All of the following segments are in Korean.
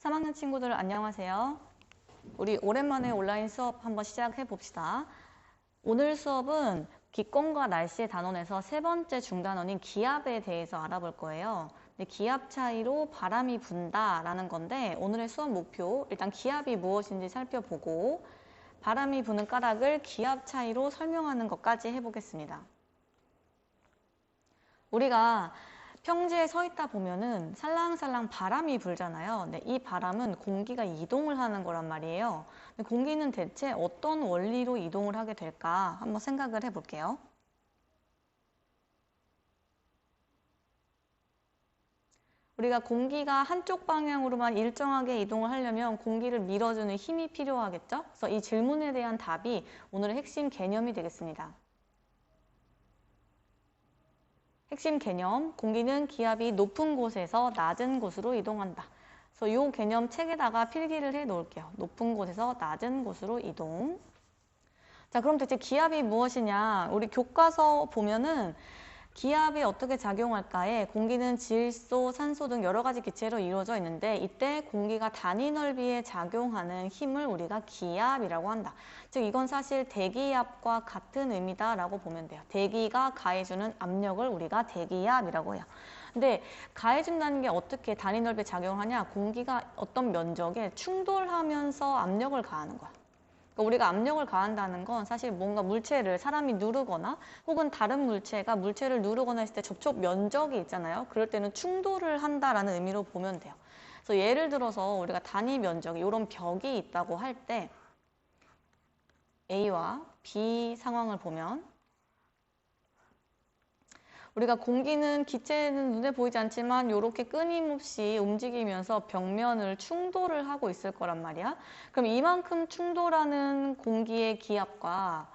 3학년 친구들 안녕하세요. 우리 오랜만에 온라인 수업 한번 시작해 봅시다. 오늘 수업은 기권과 날씨의 단원에서 세 번째 중단원인 기압에 대해서 알아볼 거예요. 기압 차이로 바람이 분다라는 건데 오늘의 수업 목표, 일단 기압이 무엇인지 살펴보고 바람이 부는 까닭을 기압 차이로 설명하는 것까지 해보겠습니다. 우리가 평지에 서 있다 보면은 살랑살랑 바람이 불잖아요. 근데 이 바람은 공기가 이동을 하는 거란 말이에요. 근데 공기는 대체 어떤 원리로 이동을 하게 될까? 한번 생각을 해볼게요. 우리가 공기가 한쪽 방향으로만 일정하게 이동을 하려면 공기를 밀어주는 힘이 필요하겠죠? 그래서 이 질문에 대한 답이 오늘의 핵심 개념이 되겠습니다. 핵심 개념, 공기는 기압이 높은 곳에서 낮은 곳으로 이동한다. 그래서 이 개념 책에다가 필기를 해 놓을게요. 높은 곳에서 낮은 곳으로 이동. 자, 그럼 대체 기압이 무엇이냐? 우리 교과서 보면은 기압이 어떻게 작용할까에 공기는 질소, 산소 등 여러 가지 기체로 이루어져 있는데 이때 공기가 단위 넓이에 작용하는 힘을 우리가 기압이라고 한다. 즉 이건 사실 대기압과 같은 의미다라고 보면 돼요. 대기가 가해주는 압력을 우리가 대기압이라고 해요. 근데 가해준다는 게 어떻게 단위 넓이에 작용하냐? 공기가 어떤 면적에 충돌하면서 압력을 가하는 거야. 우리가 압력을 가한다는 건 사실 뭔가 물체를 사람이 누르거나 혹은 다른 물체가 물체를 누르거나 했을 때 접촉 면적이 있잖아요. 그럴 때는 충돌을 한다라는 의미로 보면 돼요. 그래서 예를 들어서 우리가 단위 면적이 이런 벽이 있다고 할 때 A와 B 상황을 보면 우리가 공기는 기체는 눈에 보이지 않지만 이렇게 끊임없이 움직이면서 벽면을 충돌을 하고 있을 거란 말이야. 그럼 이만큼 충돌하는 공기의 기압과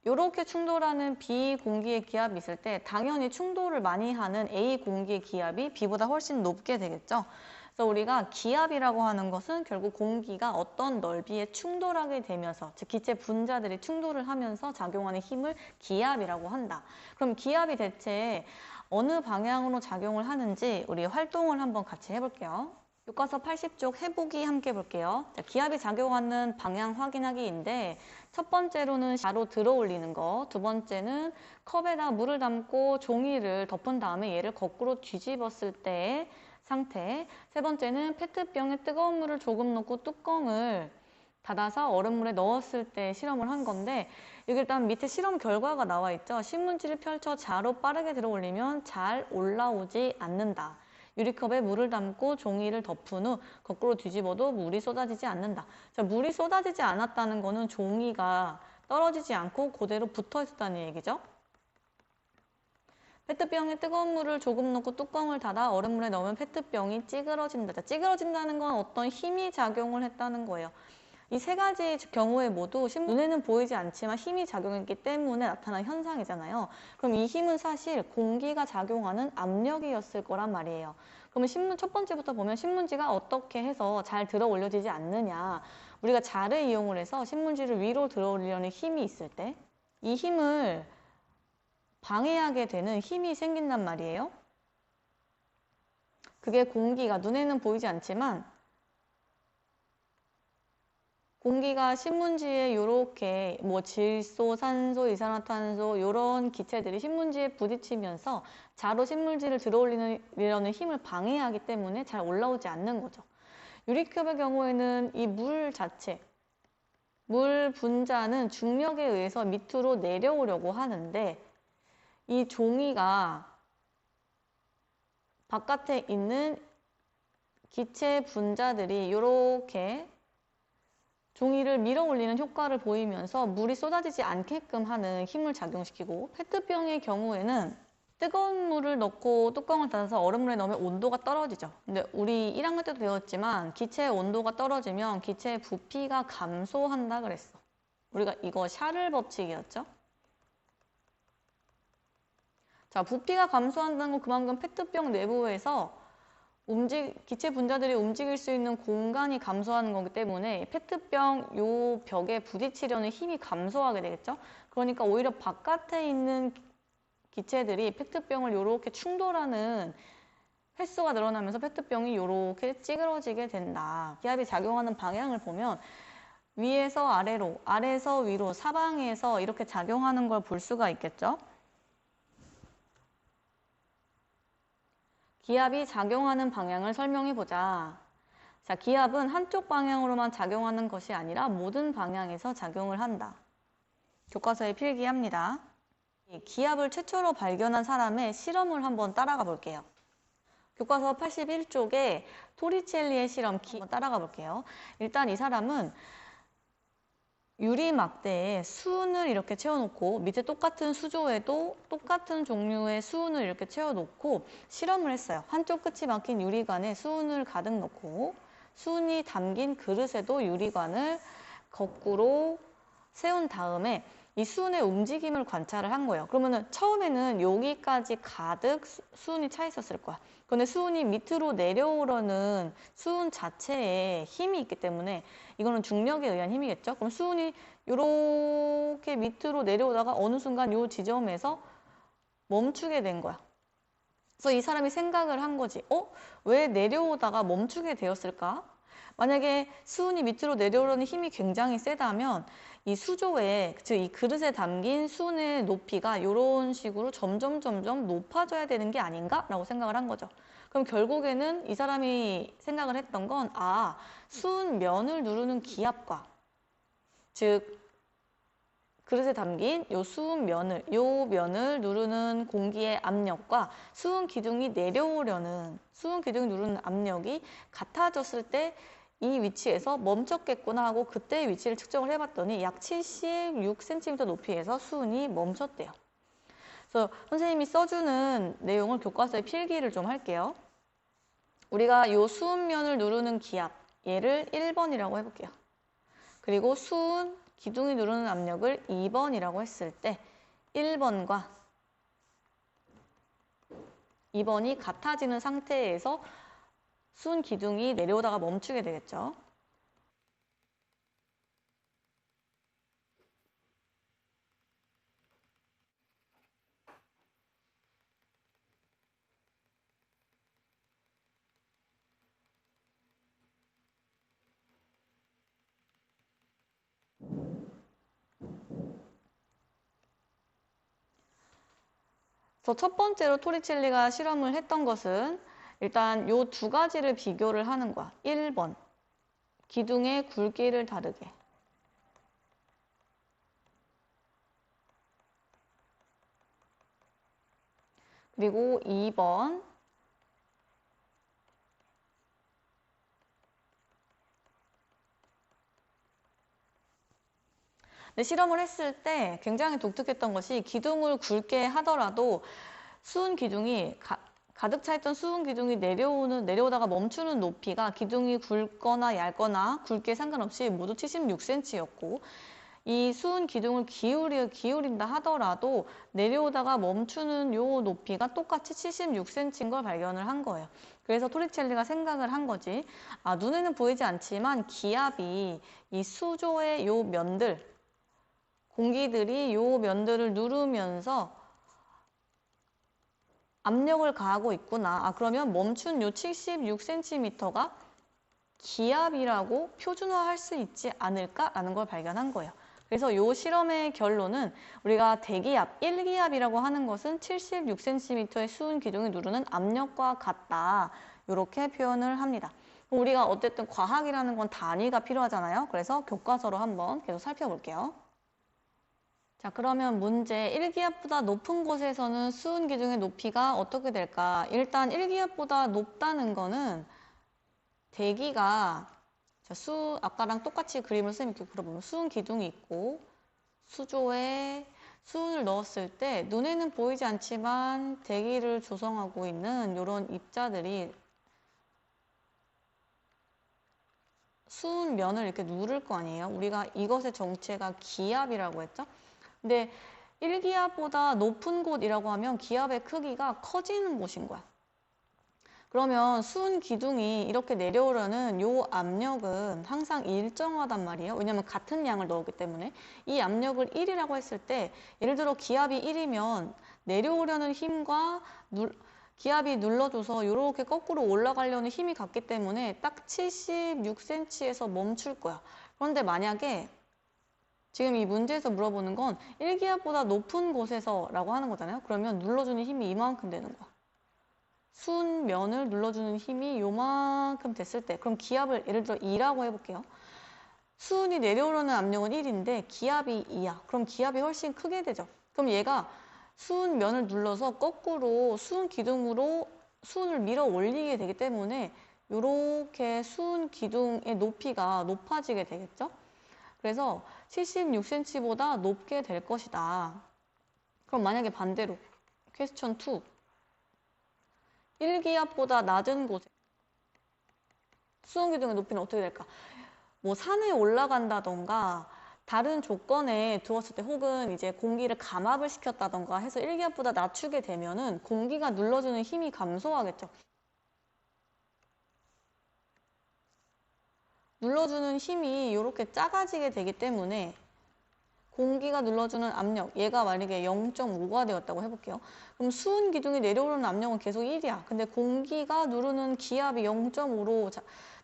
이렇게 충돌하는 B 공기의 기압이 있을 때 당연히 충돌을 많이 하는 A 공기의 기압이 B보다 훨씬 높게 되겠죠. 그래서 우리가 기압이라고 하는 것은 결국 공기가 어떤 넓이에 충돌하게 되면서 즉 기체 분자들이 충돌을 하면서 작용하는 힘을 기압이라고 한다. 그럼 기압이 대체 어느 방향으로 작용을 하는지 우리 활동을 한번 같이 해볼게요. 교과서 80쪽 해보기 함께 볼게요. 자, 기압이 작용하는 방향 확인하기인데 첫 번째로는 자로 들어 올리는 거, 두 번째는 컵에다 물을 담고 종이를 덮은 다음에 얘를 거꾸로 뒤집었을 때의 상태, 세 번째는 페트병에 뜨거운 물을 조금 넣고 뚜껑을 닫아서 얼음물에 넣었을 때 실험을 한 건데 여기 일단 밑에 실험 결과가 나와 있죠. 신문지를 펼쳐 자로 빠르게 들어 올리면 잘 올라오지 않는다. 유리컵에 물을 담고 종이를 덮은 후 거꾸로 뒤집어도 물이 쏟아지지 않는다. 자, 물이 쏟아지지 않았다는 거는 종이가 떨어지지 않고 그대로 붙어 있었다는 얘기죠. 페트병에 뜨거운 물을 조금 넣고 뚜껑을 닫아 얼음물에 넣으면 페트병이 찌그러진다. 자, 찌그러진다는 건 어떤 힘이 작용을 했다는 거예요. 이 세 가지 경우에 모두 눈에는 보이지 않지만 힘이 작용했기 때문에 나타난 현상이잖아요. 그럼 이 힘은 사실 공기가 작용하는 압력이었을 거란 말이에요. 그러면 첫 번째부터 보면 신문지가 어떻게 해서 잘 들어 올려지지 않느냐. 우리가 자를 이용을 해서 신문지를 위로 들어 올리려는 힘이 있을 때 이 힘을 방해하게 되는 힘이 생긴단 말이에요. 그게 공기가 눈에는 보이지 않지만 공기가 신문지에 이렇게 뭐 질소, 산소, 이산화탄소 이런 기체들이 신문지에 부딪히면서 자로 신문지를 들어 올리려는 힘을 방해하기 때문에 잘 올라오지 않는 거죠. 유리컵의 경우에는 이 물 자체, 물 분자는 중력에 의해서 밑으로 내려오려고 하는데 이 종이가 바깥에 있는 기체 분자들이 이렇게 종이를 밀어 올리는 효과를 보이면서 물이 쏟아지지 않게끔 하는 힘을 작용시키고 페트병의 경우에는 뜨거운 물을 넣고 뚜껑을 닫아서 얼음물에 넣으면 온도가 떨어지죠. 근데 우리 1학년 때도 배웠지만 기체의 온도가 떨어지면 기체의 부피가 감소한다 그랬어. 우리가 이거 샤를 법칙이었죠. 자, 부피가 감소한다는 건 그만큼 페트병 내부에서 기체 분자들이 움직일 수 있는 공간이 감소하는 거기 때문에 페트병 요 벽에 부딪히려는 힘이 감소하게 되겠죠. 그러니까 오히려 바깥에 있는 기체들이 페트병을 이렇게 충돌하는 횟수가 늘어나면서 페트병이 이렇게 찌그러지게 된다. 기압이 작용하는 방향을 보면 위에서 아래로, 아래에서 위로, 사방에서 이렇게 작용하는 걸 볼 수가 있겠죠. 기압이 작용하는 방향을 설명해 보자. 자, 기압은 한쪽 방향으로만 작용하는 것이 아니라 모든 방향에서 작용을 한다. 교과서에 필기합니다. 기압을 최초로 발견한 사람의 실험을 한번 따라가 볼게요. 교과서 81쪽에 토리첼리의 실험 한번 따라가 볼게요. 일단 이 사람은 유리 막대에 수은을 이렇게 채워놓고 밑에 똑같은 수조에도 똑같은 종류의 수은을 이렇게 채워놓고 실험을 했어요. 한쪽 끝이 막힌 유리관에 수은을 가득 넣고 수은이 담긴 그릇에도 유리관을 거꾸로 세운 다음에 이 수은의 움직임을 관찰을 한 거예요. 그러면은 처음에는 여기까지 가득 수은이 차 있었을 거야. 근데 수은이 밑으로 내려오려는 수은 자체에 힘이 있기 때문에 이거는 중력에 의한 힘이겠죠. 그럼 수은이 이렇게 밑으로 내려오다가 어느 순간 이 지점에서 멈추게 된 거야. 그래서 이 사람이 생각을 한 거지. 왜 내려오다가 멈추게 되었을까? 만약에 수은이 밑으로 내려오려는 힘이 굉장히 세다면 이 수조에, 즉 이 그릇에 담긴 수은의 높이가 이런 식으로 점점 높아져야 되는 게 아닌가라고 생각을 한 거죠. 그럼 결국에는 이 사람이 생각을 했던 건 수은 면을 누르는 기압과 즉 그릇에 담긴 요 수은 면을 누르는 공기의 압력과 수은 기둥이 내려오려는 수은 기둥이 누르는 압력이 같아졌을 때 이 위치에서 멈췄겠구나 하고 그때의 위치를 측정을 해봤더니 약 76cm 높이에서 수은이 멈췄대요. 그래서 선생님이 써주는 내용을 교과서에 필기를 좀 할게요. 우리가 요 수은면을 누르는 기압, 얘를 1번이라고 해볼게요. 그리고 수은 기둥이 누르는 압력을 2번이라고 했을 때 1번과 2번이 같아지는 상태에서 수은 기둥이 내려오다가 멈추게 되겠죠. 그래서 첫 번째로 토리첼리가 실험을 했던 것은 일단 요 두 가지를 비교를 하는 거야. 1번, 기둥의 굵기를 다르게. 그리고 2번, 실험을 했을 때 굉장히 독특했던 것이 기둥을 굵게 하더라도 수은 기둥이 가득 차 있던 수은 기둥이 내려오다가 멈추는 높이가 기둥이 굵거나 얇거나 굵기에 상관없이 모두 76cm였고 이 수은 기둥을 기울인다 하더라도 내려오다가 멈추는 요 높이가 똑같이 76cm인 걸 발견을 한 거예요. 그래서 토리첼리가 생각을 한 거지. 눈에는 보이지 않지만 기압이 이 수조의 요 면들, 공기들이 요 면들을 누르면서 압력을 가하고 있구나. 그러면 멈춘 요 76cm가 기압이라고 표준화할 수 있지 않을까라는 걸 발견한 거예요. 그래서 요 실험의 결론은 우리가 대기압, 1기압이라고 하는 것은 76cm의 수은 기둥이 누르는 압력과 같다. 이렇게 표현을 합니다. 우리가 어쨌든 과학이라는 건 단위가 필요하잖아요. 그래서 교과서로 한번 계속 살펴볼게요. 자, 그러면 문제 1기압보다 높은 곳에서는 수은 기둥의 높이가 어떻게 될까? 일단 1기압보다 높다는 거는 대기가 아까랑 똑같이 그림을 선생님 이렇게 그려보면 수은 기둥이 있고 수조에 수은을 넣었을 때 눈에는 보이지 않지만 대기를 조성하고 있는 이런 입자들이 수은 면을 이렇게 누를 거 아니에요. 우리가 이것의 정체가 기압이라고 했죠. 근데 1기압보다 높은 곳이라고 하면 기압의 크기가 커지는 곳인 거야. 그러면 수은 기둥이 이렇게 내려오려는 요 압력은 항상 일정하단 말이에요. 왜냐하면 같은 양을 넣었기 때문에 이 압력을 1이라고 했을 때 예를 들어 기압이 1이면 내려오려는 힘과 기압이 눌러줘서 이렇게 거꾸로 올라가려는 힘이 같기 때문에 딱 76cm에서 멈출 거야. 그런데 만약에 지금 이 문제에서 물어보는 건 1기압보다 높은 곳에서 라고 하는 거잖아요. 그러면 눌러주는 힘이 이만큼 되는 거야. 순면을 눌러주는 힘이 요만큼 됐을 때, 그럼 기압을 예를 들어 2라고 해볼게요. 수은이 내려오려는 압력은 1인데 기압이 2야. 그럼 기압이 훨씬 크게 되죠. 그럼 얘가 수은면을 눌러서 거꾸로 수은 기둥으로 수은을 밀어 올리게 되기 때문에 이렇게 수은 기둥의 높이가 높아지게 되겠죠. 그래서 76cm보다 높게 될 것이다. 그럼 만약에 반대로 퀘스천 2 1기압보다 낮은 곳에 수은 기둥의 높이는 어떻게 될까? 뭐 산에 올라간다던가 다른 조건에 두었을 때 혹은 이제 공기를 감압을 시켰다던가 해서 1기압보다 낮추게 되면은 공기가 눌러주는 힘이 감소하겠죠. 눌러주는 힘이 이렇게 작아지게 되기 때문에 공기가 눌러주는 압력, 얘가 만약에 0.5가 되었다고 해볼게요. 그럼 수은 기둥이 내려오는 압력은 계속 1이야. 근데 공기가 누르는 기압이 0.5로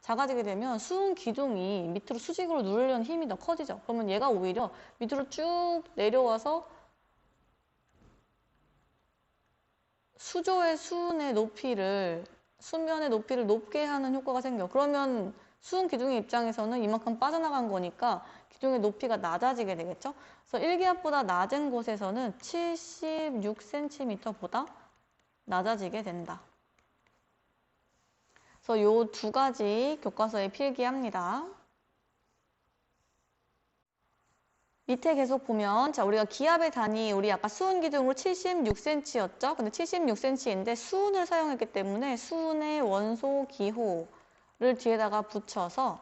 작아지게 되면 수은 기둥이 밑으로 수직으로 누르려는 힘이 더 커지죠. 그러면 얘가 오히려 밑으로 쭉 내려와서 수조의 수은의 높이를, 수면의 높이를 높게 하는 효과가 생겨. 그러면 수은 기둥의 입장에서는 이만큼 빠져나간 거니까 기둥의 높이가 낮아지게 되겠죠. 그래서 1기압보다 낮은 곳에서는 76cm보다 낮아지게 된다. 그래서 이 두 가지 교과서에 필기합니다. 밑에 계속 보면, 자, 우리가 기압의 단위, 우리 아까 수은 기둥으로 76cm였죠? 근데 76cm인데 수은을 사용했기 때문에 수은의 원소 기호를 뒤에다가 붙여서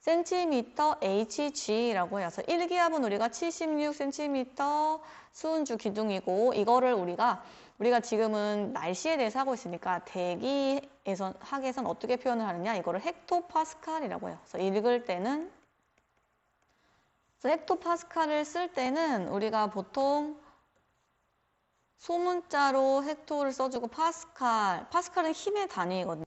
cm hg라고 해서 1기압은 우리가 76cm 수은주 기둥이고, 이거를 우리가 지금은 날씨에 대해서 하고 있으니까 대기에서 학에선 어떻게 표현을 하느냐, 이거를 헥토파스칼이라고 해요. 그래서 읽을 때는, 그래서 헥토파스칼을 쓸 때는 우리가 보통 소문자로 헥토를 써주고 파스칼은 힘의 단위이거든요.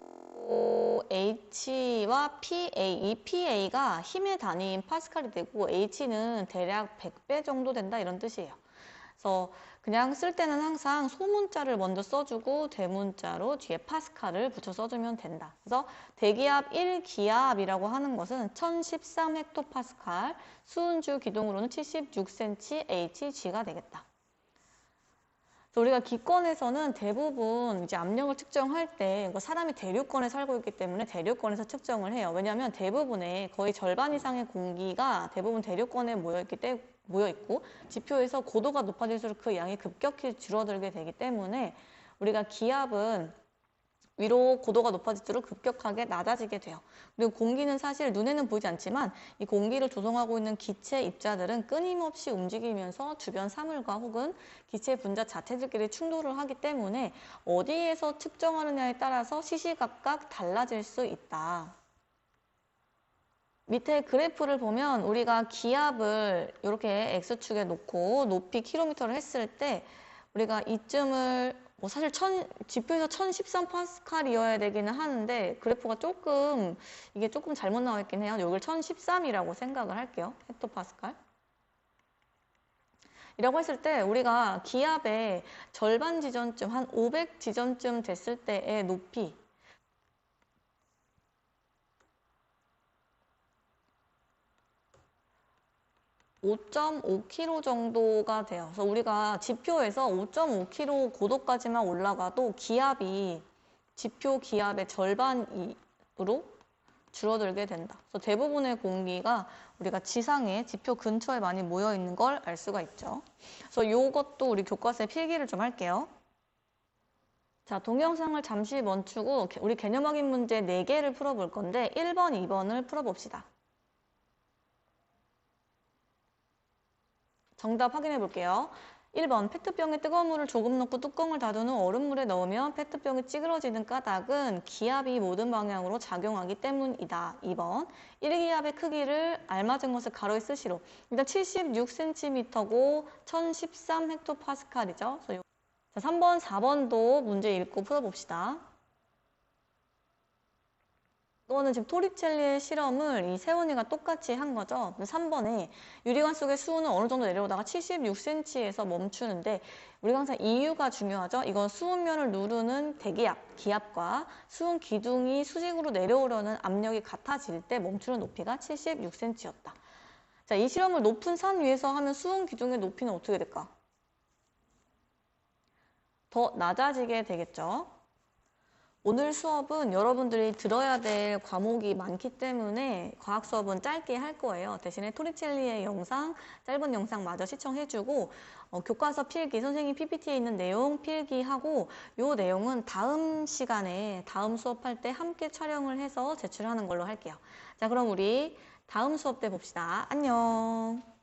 H와 PA, 이 PA가 힘의 단위인 파스칼이 되고 H는 대략 100배 정도 된다 이런 뜻이에요. 그래서 그냥 쓸 때는 항상 소문자를 먼저 써주고 대문자로 뒤에 파스칼을 붙여 써주면 된다. 그래서 대기압 1기압이라고 하는 것은 1013 헥토파스칼, 수은주 기둥으로는 76cm Hg가 되겠다. 우리가 기권에서는 대부분 이제 압력을 측정할 때 사람이 대류권에 살고 있기 때문에 대류권에서 측정을 해요. 왜냐하면 대부분의 거의 절반 이상의 공기가 대부분 대류권에 모여 있고 지표에서 고도가 높아질수록 그 양이 급격히 줄어들게 되기 때문에 우리가 기압은 위로 고도가 높아질수록 급격하게 낮아지게 돼요. 그리고 공기는 사실 눈에는 보이지 않지만 이 공기를 조성하고 있는 기체 입자들은 끊임없이 움직이면서 주변 사물과 혹은 기체 분자 자체들끼리 충돌을 하기 때문에 어디에서 측정하느냐에 따라서 시시각각 달라질 수 있다. 밑에 그래프를 보면 우리가 기압을 이렇게 X축에 놓고 높이 킬로미터를 했을 때 우리가 이쯤을 사실 지표에서 1013파스칼이어야 되기는 하는데 그래프가 이게 조금 잘못 나와 있긴 해요. 여기를 1013이라고 생각을 할게요. 헥토파스칼. 이라고 했을 때 우리가 기압의 절반 지점쯤, 한 500 지점쯤 됐을 때의 높이, 5.5km 정도가 돼요. 그래서 우리가 지표에서 5.5km 고도까지만 올라가도 기압이 지표 기압의 절반으로 줄어들게 된다. 그래서 대부분의 공기가 우리가 지상에 지표 근처에 많이 모여 있는 걸 알 수가 있죠. 그래서 이것도 우리 교과서에 필기를 좀 할게요. 자, 동영상을 잠시 멈추고 우리 개념 확인 문제 4개를 풀어볼 건데 1번, 2번을 풀어봅시다. 정답 확인해 볼게요. 1번 페트병에 뜨거운 물을 조금 넣고 뚜껑을 닫은 후 얼음물에 넣으면 페트병이 찌그러지는 까닭은 기압이 모든 방향으로 작용하기 때문이다. 2번 1기압의 크기를 알맞은 것을 가로에 쓰시로. 일단 76cm고 1013 헥토파스칼이죠. 자, 3번, 4번도 문제 읽고 풀어봅시다. 이거는 지금 토리첼리의 실험을 이 세원이가 똑같이 한 거죠. 3번에 유리관 속의 수온은 어느 정도 내려오다가 76cm에서 멈추는데 우리가 항상 이유가 중요하죠. 이건 수온면을 누르는 대기압, 기압과 수온 기둥이 수직으로 내려오려는 압력이 같아질 때 멈추는 높이가 76cm였다. 자, 이 실험을 높은 산 위에서 하면 수온 기둥의 높이는 어떻게 될까? 더 낮아지게 되겠죠. 오늘 수업은 여러분들이 들어야 될 과목이 많기 때문에 과학 수업은 짧게 할 거예요. 대신에 토리첼리의 영상, 짧은 영상 마저 시청해주고 교과서 필기, 선생님 PPT에 있는 내용 필기하고 이 내용은 다음 시간에 다음 수업할 때 함께 촬영을 해서 제출하는 걸로 할게요. 자, 그럼 우리 다음 수업 때 봅시다. 안녕.